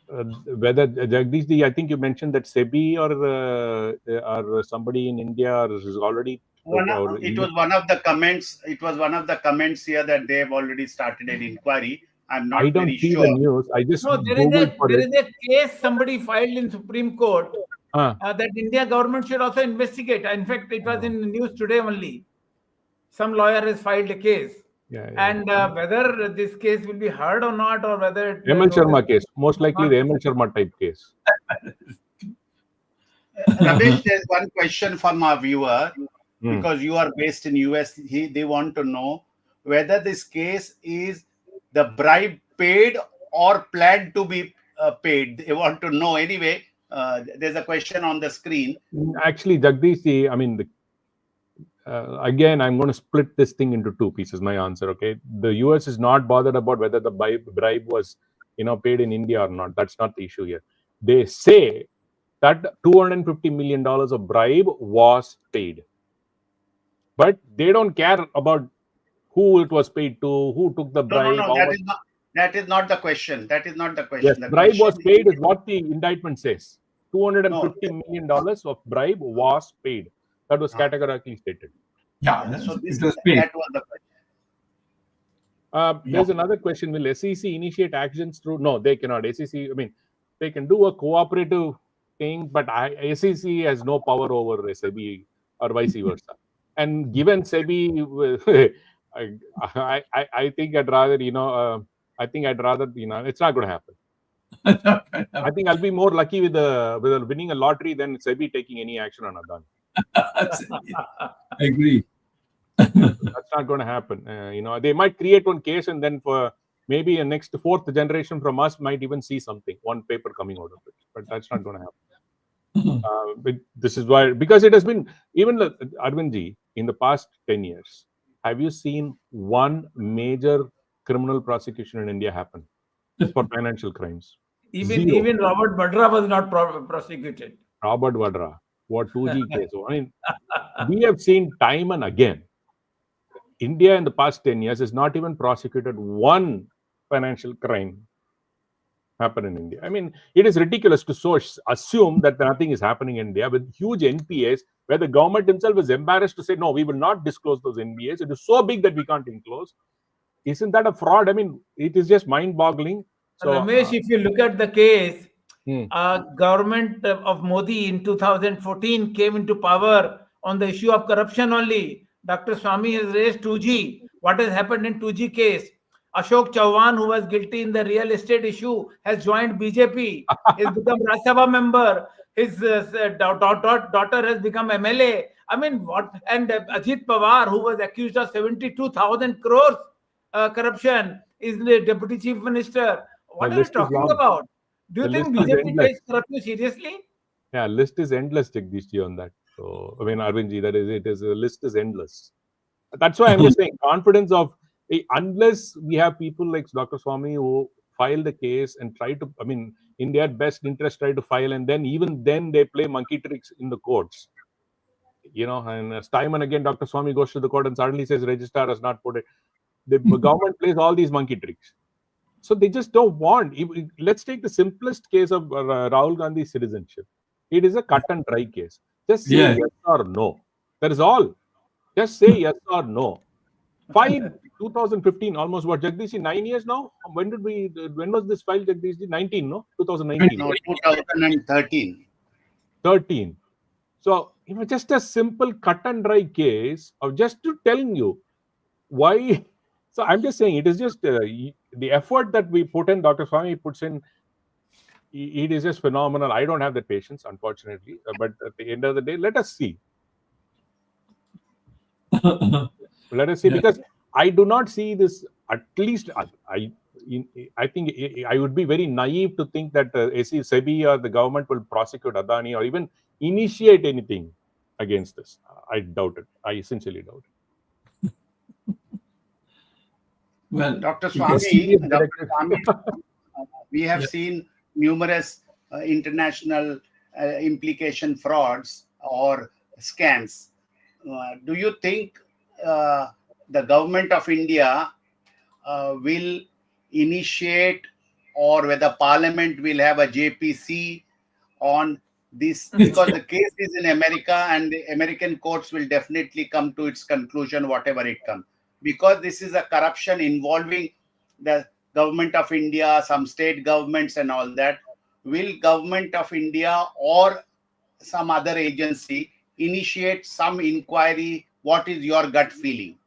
Whether Jagdish, I think you mentioned that SEBI or somebody in India is already. It was one of the comments. It was one of the comments here that they have already started an inquiry. I'm not very sure. The news. I just there is a case somebody filed in Supreme Court that India government should also investigate. In fact, it was in the news today only. Some lawyer has filed a case. And whether this case will be heard or not, or whether ML Sharma case, most likely the ML Sharma type case. Ramesh, there's one question from our viewer. because you are based in US. They want to know whether this case is the bribe paid or planned to be paid. They want to know anyway. There's a question on the screen. Actually, Jagdish, I mean, again, I'm going to split this thing into two pieces. My answer, okay? The US is not bothered about whether the bribe was, paid in India or not. That's not the issue here. They say that $250 million of bribe was paid, but they don't care about who it was paid to, who took the bribe. No. That is not the question. That is not the question. Yes, the bribe question was paid is what the indictment says. $250 million of bribe was paid. That was categorically stated. Yeah, So it was paid. that was the question. There's another question. Will SEC initiate actions through? No, they cannot. SEC, I mean, they can do a cooperative thing, but SEC has no power over SEBI or vice versa. And given SEBI, I think I'd rather, it's not going to happen. I think I'll be more lucky with winning a lottery than SEBI taking any action on Adani. I agree. That's not going to happen. They might create one case, and then for maybe a next fourth generation from us might even see something, one paper coming out of it. But that's not going to happen. This is why, because it has been, even Arvindji, in the past 10 years, have you seen one major criminal prosecution in India happen for financial crimes? Even Robert Vadra was not prosecuted. Robert Vadra, what 2G case? I mean, we have seen time and again, India in the past 10 years has not even prosecuted one financial crime happen in India. I mean, it is ridiculous to assume that nothing is happening in India with huge NPAs, where the government itself is embarrassed to say, no, we will not disclose those NPAs. It is so big that we can't disclose. Isn't that a fraud? I mean, it is just mind-boggling. So, Ramesh, if you look at the case, government of Modi in 2014 came into power on the issue of corruption only. Dr. Swamy has raised 2G. What has happened in 2G case? Ashok Chauhan, who was guilty in the real estate issue, has joined BJP. He's become Rajya Sabha member. His daughter has become MLA. I mean, what? And Ajit Pawar, who was accused of 72,000 crores corruption, is the deputy chief minister. What are you talking about? Do you think BJP takes corruption seriously? Yeah, list is endless, Jagdish on that. So, I mean, Arvindji, that is, the list is endless. That's why I'm just saying, confidence of, unless we have people like Dr. Swamy who file the case and try to, I mean, in their best interest, try to file, and then even then they play monkey tricks in the courts. And as time and again, Dr. Swamy goes to the court and suddenly says registrar has not put it. The government plays all these monkey tricks. So they just don't want. Let's take the simplest case of Rahul Gandhi's citizenship. It is a cut and dry case. Just say yes or no. That is all. Just say yes or no. Fine. 2015, almost what, Jagdish, 9 years now? When was this filed, Jagdish? 19, no? 2019. No, 2013. 13. So, just a simple cut and dry case of just to telling you why. So I'm just saying, it is just the effort that we put in, Dr. Swamy puts in, it is just phenomenal. I don't have the patience, unfortunately. But at the end of the day, let us see. Let us see, because I do not see this, at least I think I would be very naive to think that SEBI or the government will prosecute Adani or even initiate anything against this. I doubt it. I essentially doubt it. Well, Dr. Swamy, we have seen numerous international implication frauds or scams. Do you think the government of India will initiate, or whether Parliament will have a JPC on this? Because the case is in America, and the American courts will definitely come to its conclusion, whatever it comes. Because this is a corruption involving the government of India, some state governments and all that, will government of India or some other agency initiate some inquiry? What is your gut feeling?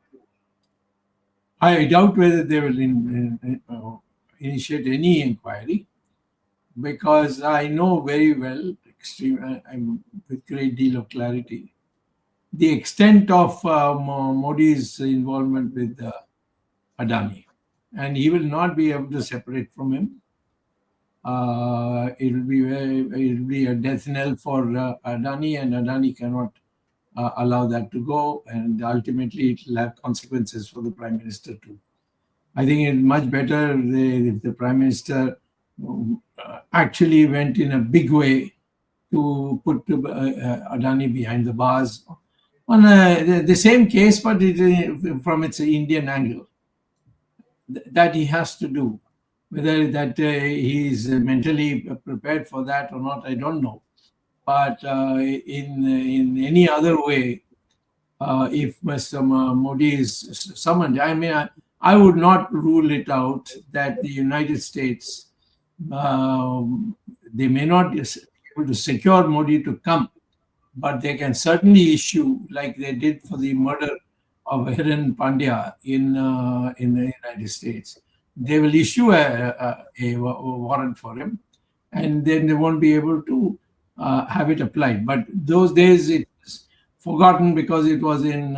I doubt whether they will initiate any inquiry, because I know very well, I'm with great deal of clarity, the extent of Modi's involvement with Adani, and he will not be able to separate from him. It will be a death knell for Adani, and Adani cannot allow that to go, and ultimately it will have consequences for the Prime Minister too. I think it's much better if the Prime Minister actually went in a big way to put Adani behind the bars on the same case, but from its Indian angle. That he has to do. Whether that he is mentally prepared for that or not, I don't know. But in any other way, if Mr. Modi is summoned, I mean, I would not rule it out that the United States, they may not be able to secure Modi to come, but they can certainly issue, like they did for the murder of Hiran Pandya in the United States. They will issue a warrant for him, and then they won't be able to have it applied. But those days it's forgotten because it was in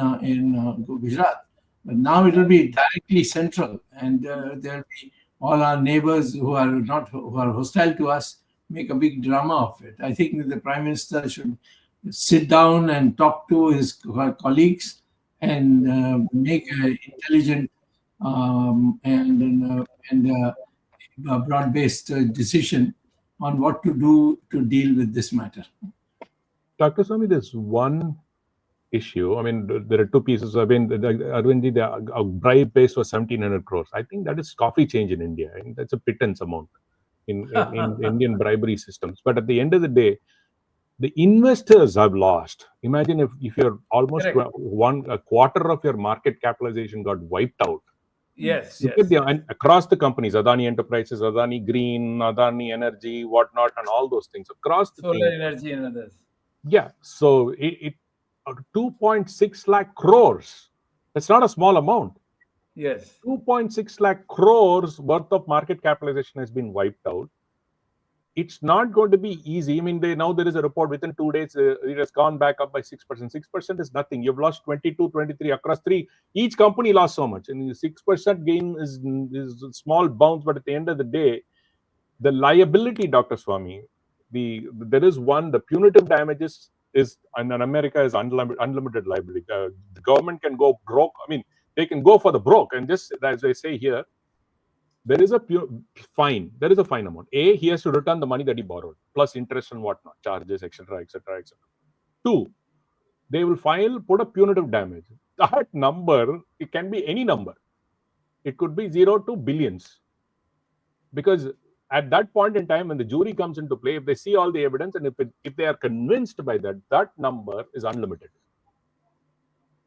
Gujarat. But now it will be directly central, and there will be all our neighbors who are hostile to us make a big drama of it. I think the Prime Minister should sit down and talk to his colleagues and make an intelligent and broad-based decision on what to do to deal with this matter. Dr. Swamy, there's one issue. I mean, there are two pieces. I mean, Arvindji, the bribe base was 1,700 crores. I think that is coffee change in India. I think that's a pittance amount in Indian bribery systems. But at the end of the day, the investors have lost. Imagine if you're almost a quarter of your market capitalization got wiped out. Yes. Look at and across the companies, Adani Enterprises, Adani Green, Adani Energy, whatnot, and all those things across the solar energy and others. Yeah, so it 2.6 lakh crores. That's not a small amount. Yes. 2.6 lakh crores worth of market capitalization has been wiped out. It's not going to be easy. I mean, now there is a report within 2 days, it has gone back up by 6%. 6% is nothing. You've lost 22, 23 across three. Each company lost so much. And the 6% gain is a small bounce, but at the end of the day, the liability, Dr. Swamy, there is one, the punitive damages is, in America, is unlimited liability. The government can go broke. I mean, they can go for the broke. And just as I say here, there is a fine. There is a fine amount. A, he has to return the money that he borrowed, plus interest and whatnot, charges, etc., etc., etc. 2, they will put a punitive damage. That number, it can be any number. It could be 0 to billions. Because at that point in time, when the jury comes into play, if they see all the evidence and if they are convinced by that, that number is unlimited.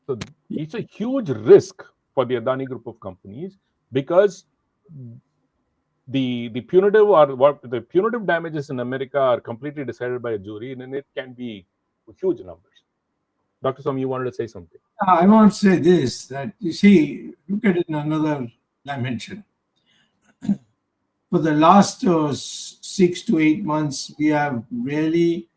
So it's a huge risk for the Adani group of companies, because the punitive damages in America are completely decided by a jury, and it can be huge numbers. Dr. Swamy, you wanted to say something? I want to say this, that you see, look at it in another dimension. For the last 6 to 8 months, we have really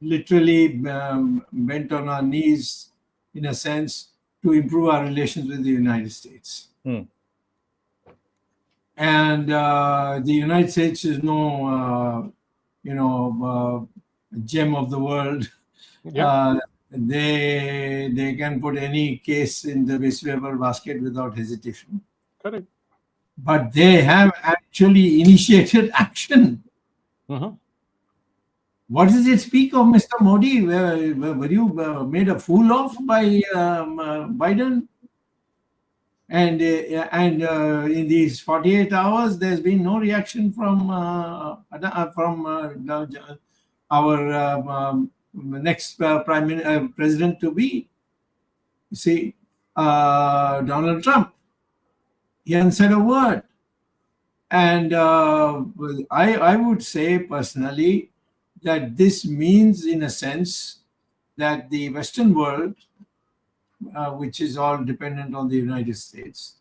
literally bent on our knees, in a sense, to improve our relations with the United States. And the United States is no, gem of the world. Yeah. They can put any case in the wastpaper basket without hesitation. Correct. But they have actually initiated action. What does it speak of, Mr. Modi? Were you made a fool of by Biden? And in these 48 hours, there's been no reaction from our next president to be. You see, Donald Trump. He hasn't said a word. And I would say personally that this means, in a sense, that the Western world, which is all dependent on the United States,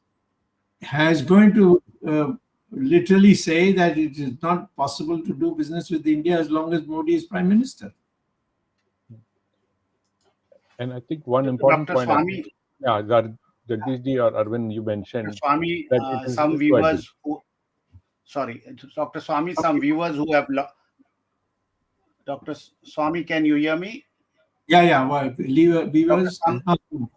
is going to literally say that it is not possible to do business with India as long as Modi is Prime Minister. And I think one important Dr. point, Swamy, yeah, that Jagdish ji or Arvind, you mentioned Swamy, that it is. some Go ahead, viewers who, sorry, Dr. Swamy, some viewers who have, Dr. Swamy, can you hear me? Yeah. Well, viewers.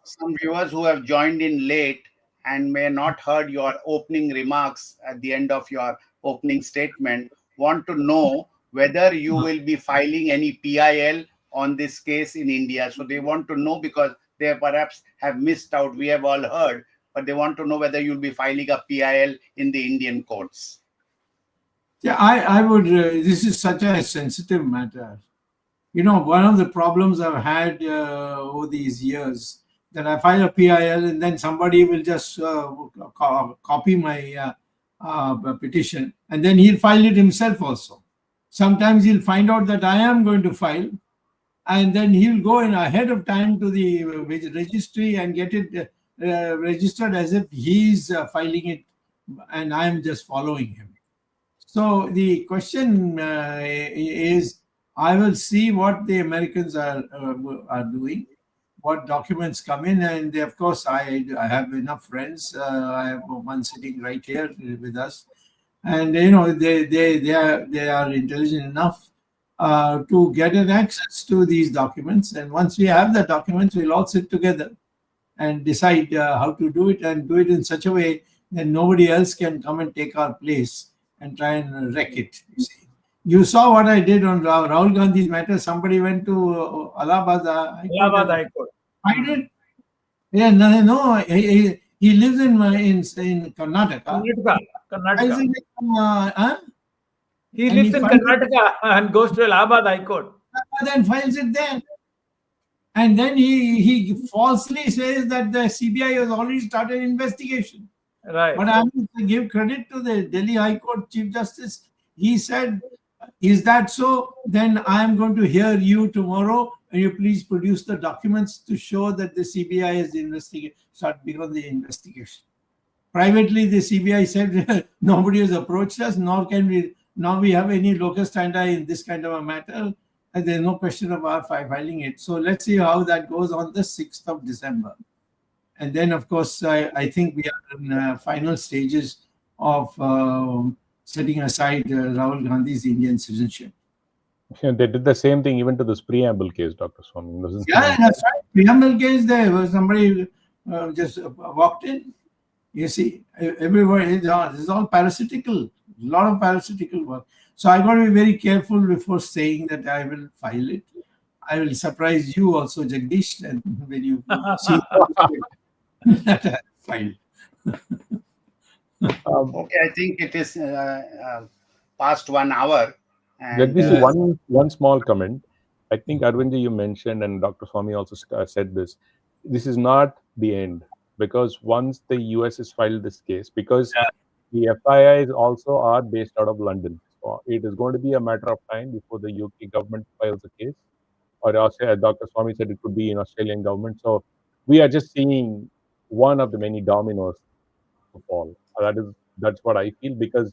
Some viewers who have joined in late and may not heard your opening remarks at the end of your opening statement want to know whether you will be filing any PIL on this case in India. So they want to know because they perhaps have missed out. We have all heard, but they want to know whether you'll be filing a PIL in the Indian courts. Yeah, I would. This is such a sensitive matter. You know, one of the problems I've had over these years that I file a PIL and then somebody will just copy my petition and then he'll file it himself also. Sometimes he'll find out that I am going to file and then he'll go in ahead of time to the registry and get it registered as if he's filing it and I'm just following him. So the question is, I will see what the Americans are doing, what documents come in, and of course I have enough friends. I have one sitting right here with us, and you know they are intelligent enough to get an access to these documents. And once we have the documents, we'll all sit together and decide how to do it, and do it in such a way that nobody else can come and take our place and try and wreck it. You see. You saw what I did on Rahul Gandhi's matter. Somebody went to Allahabad High Court. I did. Yeah, no. He lives in Karnataka. Karnataka. He lives in Karnataka and goes to Allahabad High Court. Then files it there. And then he falsely says that the CBI has already started investigation. Right. But I have to give credit to the Delhi High Court Chief Justice. He said, is that so? Then I am going to hear you tomorrow, and you please produce the documents to show that the CBI has begun the investigation. Privately, the CBI said nobody has approached us, nor can we now we have any locus standi in this kind of a matter, and there's no question of our filing it. So let's see how that goes on the 6th of December. And then, of course, I think we are in final stages of setting aside Rahul Gandhi's Indian citizenship. Yeah, they did the same thing even to this preamble case, Dr. Swamy. Yeah, that's right. Preamble case, there was somebody just walked in. You see, everywhere this is all parasitical. A lot of parasitical work. So I got to be very careful before saying that I will file it. I will surprise you also, Jagdish, and when you see that I filed. Okay, I think it is past 1 hour. And, Jagdish, one small comment. I think Arvind, you mentioned, and Dr. Swamy also said this. This is not the end, because once the US has filed this case, because the FIIs also are based out of London. So it is going to be a matter of time before the UK government files a case, or as Dr. Swamy said, it could be in Australian government. So we are just seeing one of the many dominoes to fall. That's what I feel, because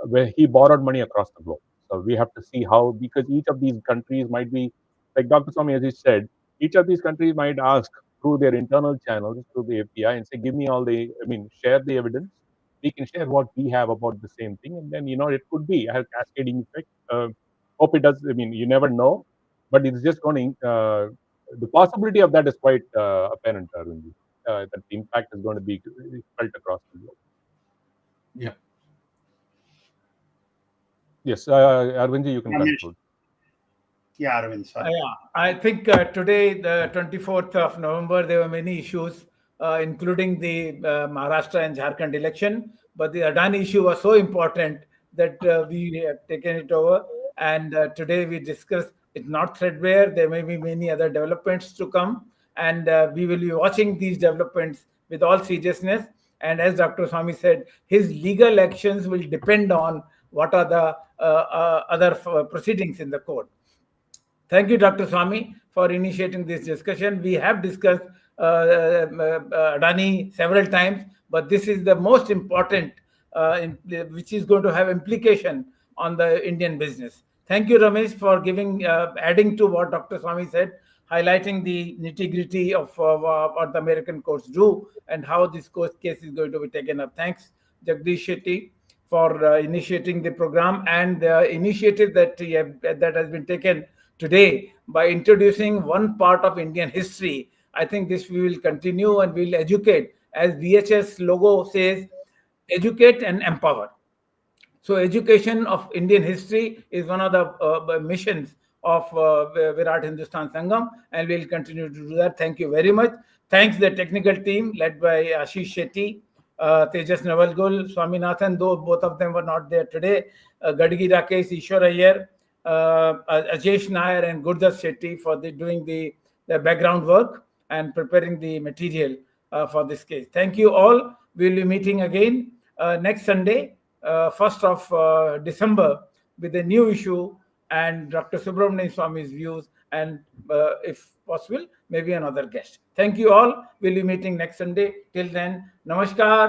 where he borrowed money across the globe. So we have to see how, because each of these countries might be, like Dr. Swamy, as he said, each of these countries might ask through their internal channels, through the FPI, and say, give me share the evidence. We can share what we have about the same thing. And then, it could be a cascading effect. Hope it does. You never know, but it's just going to, the possibility of that is quite apparent, Arvind, that the impact is going to be felt across the globe. Yeah. Yes, Arvind, you can conclude. Yeah, Arvind, sorry. I think today, the 24th of November, there were many issues, including the Maharashtra and Jharkhand election. But the Adani issue was so important that we have taken it over. And today we discussed, it's not threadbare. There may be many other developments to come. And we will be watching these developments with all seriousness. And as Dr. Swamy said, his legal actions will depend on what are the other proceedings in the court. Thank you, Dr. Swamy, for initiating this discussion. We have discussed Adani several times, but this is the most important, which is going to have implication on the Indian business. Thank you, Ramesh, for adding to what Dr. Swamy said. highlighting the nitty-gritty of what the American courts do and how this case is going to be taken up. Thanks, Jagdish Shetty, for initiating the program and the initiative that has been taken today by introducing one part of Indian history. I think this we will continue and we will educate, as VHS logo says, educate and empower. So education of Indian history is one of the missions of Virat Hindustan Sangam, and we'll continue to do that. Thank you very much. Thanks the technical team led by Ashish Shetty, Tejas Navalgul, Swaminathan, though both of them were not there today, Gadgi Rakesh, Ishwar Iyer, Ajesh Nair and Gurdas Shetty for doing the background work and preparing the material for this case. Thank you all. We'll be meeting again next Sunday, 1st of December, with a new issue and Dr. Subramanian Swamy's views and, if possible, maybe another guest. Thank you all. We'll be meeting next Sunday. Till then, namaskar.